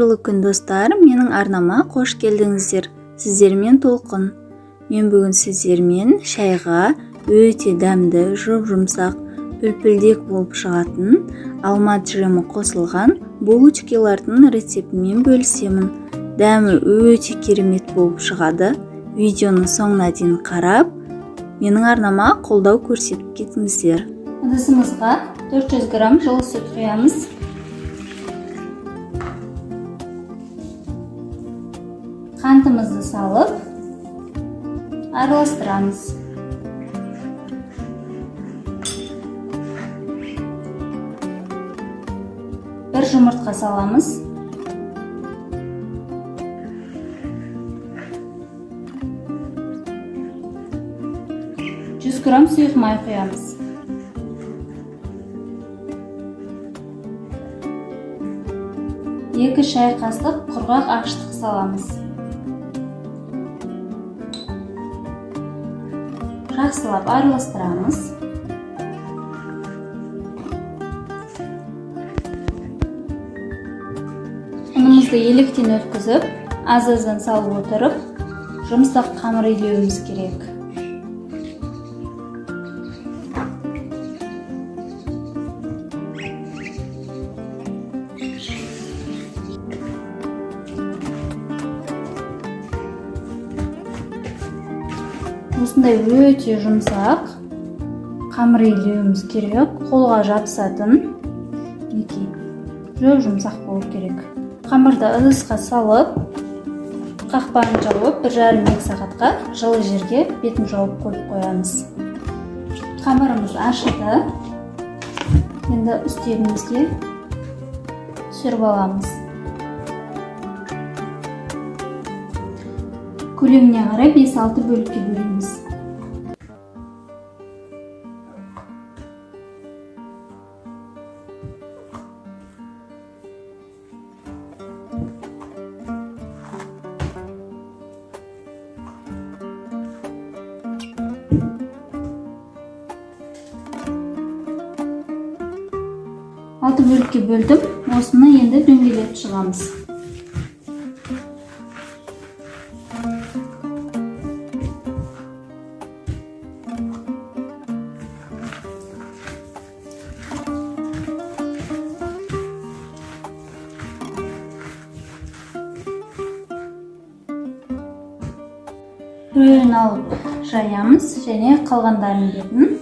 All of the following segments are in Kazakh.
қадірлі күн достар, менің арнама қош келдіңіздер. Сіздермен толқын. Мен бүгін сіздермен шайға өте дәмді, жұмсақ, үлпілдек болып шығатын алма джемі қосылған булочкалардың рецептімен бөлісемін. Дәмі өте керемет болып шығады. Видеоны соңына дейін қарап, менің арнама қолдау көрсетіп кетіңіздер. Ыдысымызға 400 грамм жылы сүт құямыз. Қантымызды салып, араластырамыз. Бір жұмыртқа саламыз. Жүз грамм сұйық май құямыз. Екі шай қасық құрғақ ашытқы саламыз. Жақсылап араластырамыз. Ұнымызды електен өткізіп, аз-аздан салып отырып, жұмсақ қамыр илеуіміз керек. Осындай өте жұмсақ қамыр илеуіміз керек, қолға жабысатын, жұмсақ болу керек. Қамырды ыдысқа салып, қақпағын жауып, 1,5-2 сағатқа жылы жерге бетін жауып қойып қоямыз. Қамырымыз ашыды. Енді үстелімізге түсіріп аламыз. Көлеміне қарай 5-6 бөлікке бөлеміз. Алты бөлікке бөлдім. Осыны енді дөңгелетіп шығамыз. Рөлін алып жаямыз және қалғандарын бетін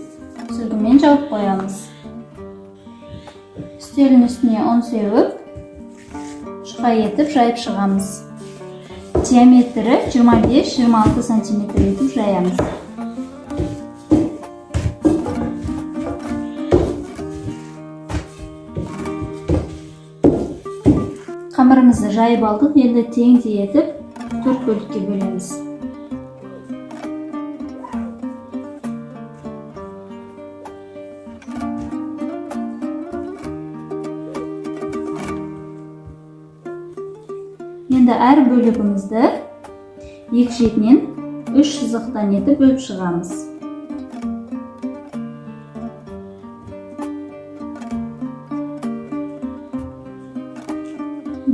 сүлгімен жауып қоямыз. Үстелдің үстіне ұн сеуіп, жұқа етіп жайып шығамыз. Диаметрі 25-26 см етіп жаямыз. Қамырымызды жайып алдық, енді теңдей етіп 4 бөлікке бөлеміз. Енді әр бөлігімізді екі шетінен 3 сызықтан етіп бөліп шығамыз.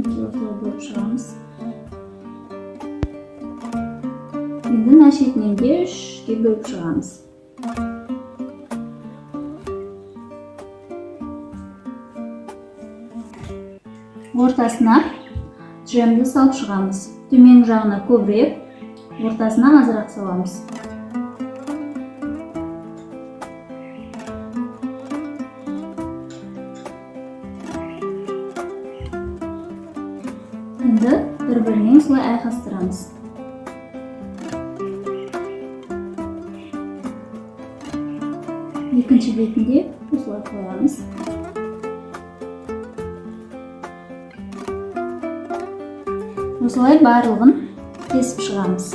Бөліп шығамыз. Енді мына шетінен де 3-ке бөліп шығамыз. Ортасына джемді салып шығамыз. Төменгі жағына көбірек, ортасына азырақ саламыз. Енді бір-бірінен солай айқастырамыз. Екінші бетінде осылай қоямыз. Осылай барлығын кесіп шығамыз.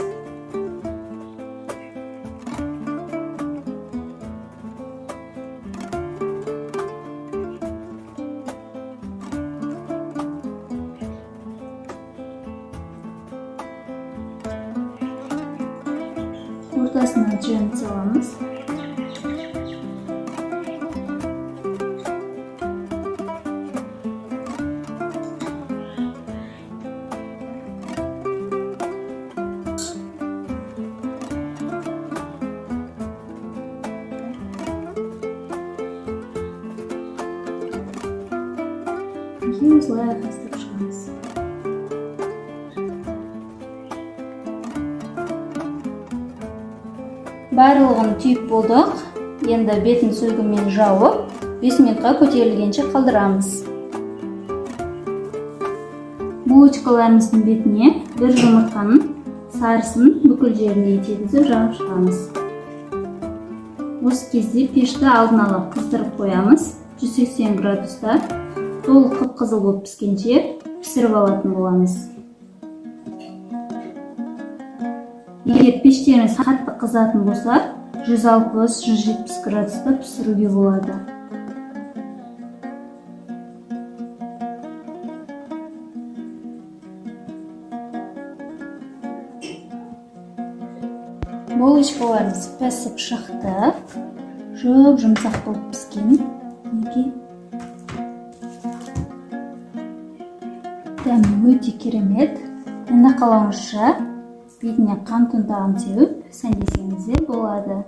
Ортасына джем саламыз. осылай айқастырып шығамыз. Барлығын түйіп болдық. Енді бетін сүлгімен жауып, 5 минутқа көтерілгенше қалдырамыз. Булочкаларымыздың бетіне бір жұмыртқаның сарысын бүкіл жеріне тегізіп жағып шығамыз. Осы кезде пешті алдын ала қыздырып қоямыз. 180 градуста толық қып-қызыл болып піскенше пісіріп алатын боламыз. Егер пештеріңіз қатты қызатын болса, 160-170 градуста пісіруге болады. Булочкаларымыз пісіп шықты. Жұмсақ болып піскен. Дәмі өте керемет. Енді қалауыңызша бетіне қант ұнтағын сеуіп сәндесеңіз де болады.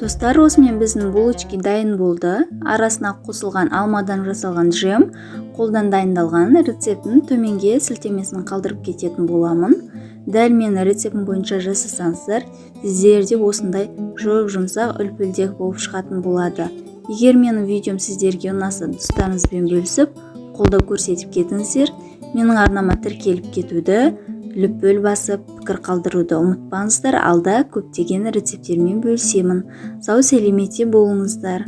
Достар, осымен біздің булочки дайын болды. Арасына қосылған алмадан жасалған джем қолдан дайындалған. Рецептін төменге сілтемесін қалдырып кететін боламын. Дәл менің рецептім бойынша жасасаңыздар, сіздерде осындай жұмсақ үлпілдек болып шығатын болады. Егер менің видеом сіздерге ұнаса, достарыңызбен бөлісіп, қолдау көрсетіп кетіңіздер. Менің арнама тіркеліп кетуді, лүпіл басып, пікір қалдыруды ұмытпаңыздар. Алда көптеген рецептермен бөлісемін. Сау сәлеметте болыңыздар.